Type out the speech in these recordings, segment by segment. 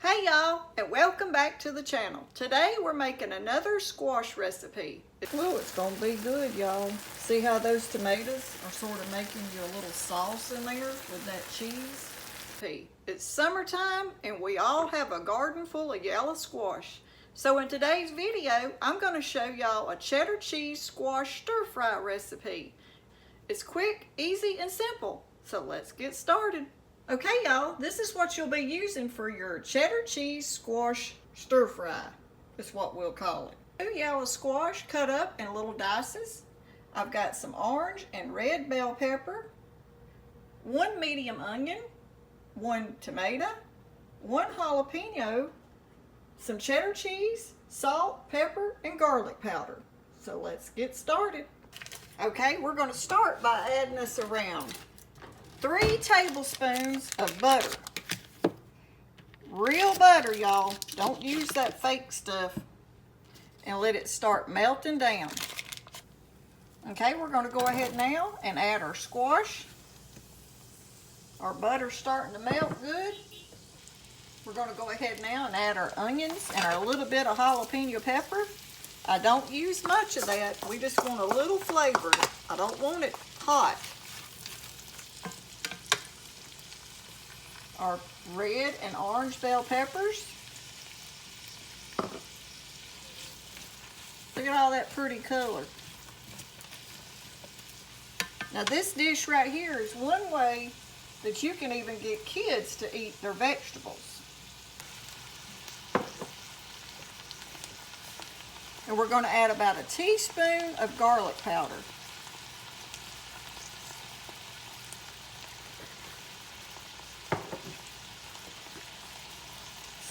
Hey y'all, and welcome back to the channel. Today we're making another squash recipe. Oh, it's gonna be good, y'all. See how those tomatoes are sort of making you a little sauce in there with that cheese? It's summertime and we all have a garden full of yellow squash. So in today's video, I'm gonna show y'all a cheddar cheese squash stir fry recipe. It's quick, easy, and simple. So let's get started. Okay, y'all, this is what you'll be using for your cheddar cheese squash stir fry. That's what we'll call it. 2 yellow squash cut up in little dices. I've got some orange and red bell pepper, 1 medium onion, 1 tomato, 1 jalapeno, some cheddar cheese, salt, pepper, and garlic powder. So let's get started. Okay, we're going to start by adding us around 3 tablespoons of butter. Real butter, y'all. Don't use that fake stuff. And let it start melting down. Okay, we're going to go ahead now and add our squash. Our butter's starting to melt good. We're going to go ahead now and add our onions and our little bit of jalapeno pepper. I don't use much of that. We just want a little flavor. I don't want it hot. Our red and orange bell peppers. Look at all that pretty color. Now this dish right here is one way that you can even get kids to eat their vegetables. And we're going to add about a teaspoon of garlic powder.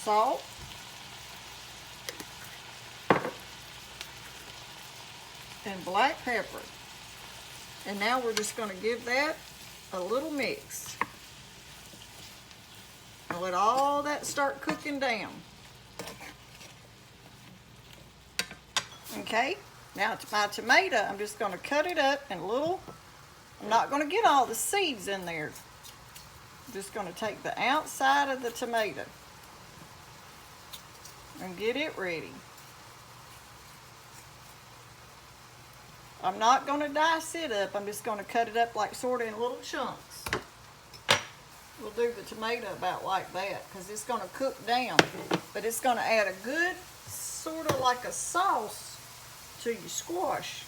Salt. And black pepper. And now we're just going to give that a little mix. And let all that start cooking down. Okay, now to my tomato, I'm just going to cut it up in little, I'm not going to get all the seeds in there. I'm just going to take the outside of the tomato and get it ready. I'm not going to dice it up. I'm just going to cut it up like sort of in little chunks. We'll do the tomato about like that because it's going to cook down. But it's going to add a good sort of like a sauce to your squash.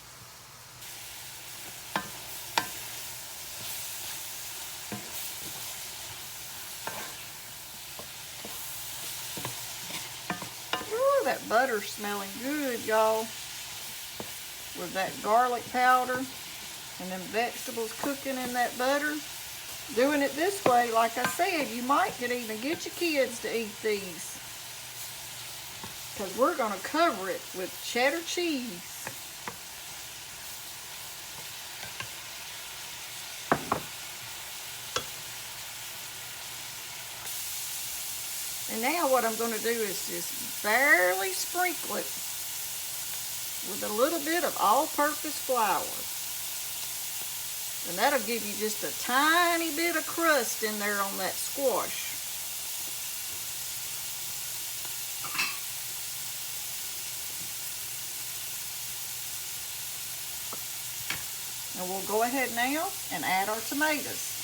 Ooh, that butter's smelling good, y'all. With that garlic powder and them vegetables cooking in that butter. Doing it this way, like I said, you might even get your kids to eat these. Because we're going to cover it with cheddar cheese. And now what I'm going to do is just barely sprinkle it with a little bit of all-purpose flour. And that'll give you just a tiny bit of crust in there on that squash. And we'll go ahead now and add our tomatoes.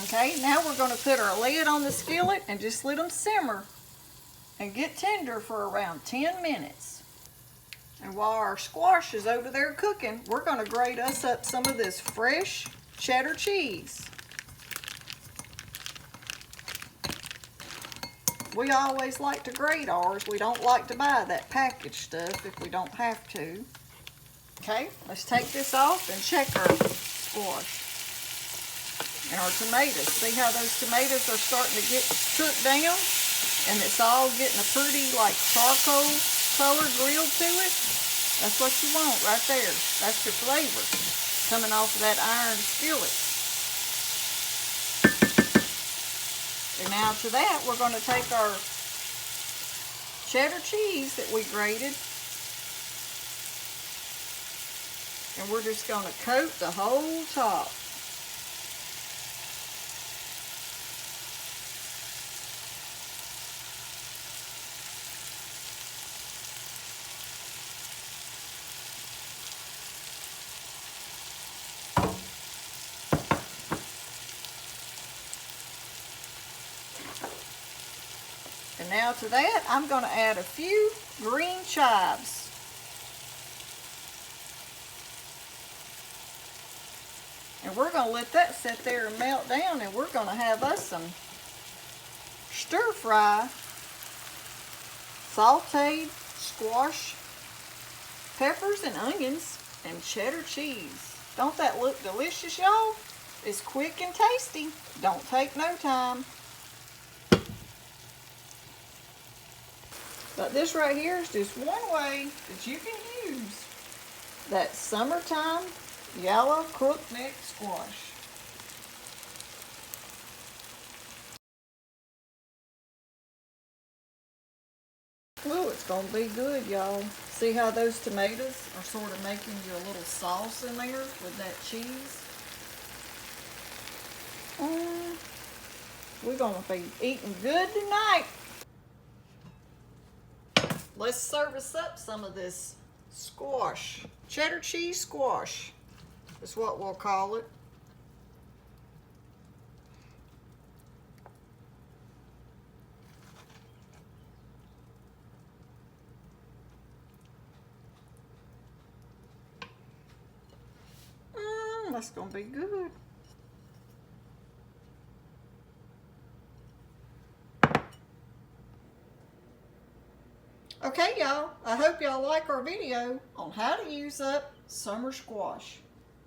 Okay, now we're going to put our lid on the skillet and just let them simmer and get tender for around 10 minutes. And while our squash is over there cooking, we're going to grate us up some of this fresh cheddar cheese. We always like to grate ours. We don't like to buy that packaged stuff if we don't have to. Okay, let's take this off and check our squash. And our tomatoes. See how those tomatoes are starting to get cooked down? And it's all getting a pretty like charcoal color grilled to it. That's what you want right there. That's your flavor coming off of that iron skillet. Now to that, we're going to take our cheddar cheese that we grated, and we're just going to coat the whole top. And now to that, I'm going to add a few green chives. And we're going to let that sit there and melt down, and we're going to have us some stir fry sautéed squash, peppers and onions, and cheddar cheese. Don't that look delicious, y'all? It's quick and tasty. Don't take no time. But this right here is just one way that you can use that summertime yellow crookneck squash. Oh, it's going to be good, y'all. See how those tomatoes are sort of making you a little sauce in there with that cheese? We're going to be eating good tonight. Let's service up some of this squash. Cheddar cheese squash is what we'll call it. That's going to be good. Okay, y'all, I hope y'all like our video on how to use up summer squash.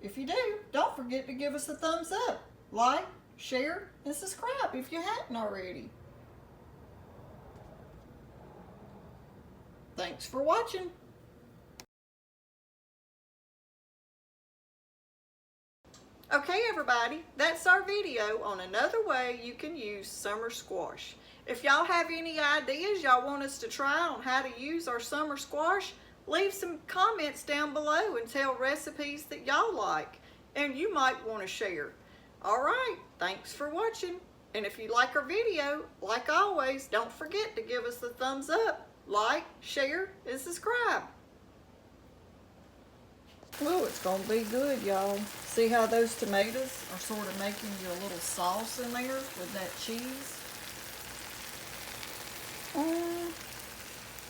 If you do, don't forget to give us a thumbs up, like, share, and subscribe if you hadn't already. Thanks for watching. Okay, everybody, that's our video on another way you can use summer squash. If y'all have any ideas y'all want us to try on how to use our summer squash, leave some comments down below and tell recipes that y'all like and you might want to share. Alright, thanks for watching. And if you like our video, like always, don't forget to give us a thumbs up, like, share, and subscribe. Oh, it's going to be good, y'all. See how those tomatoes are sort of making you a little sauce in there with that cheese?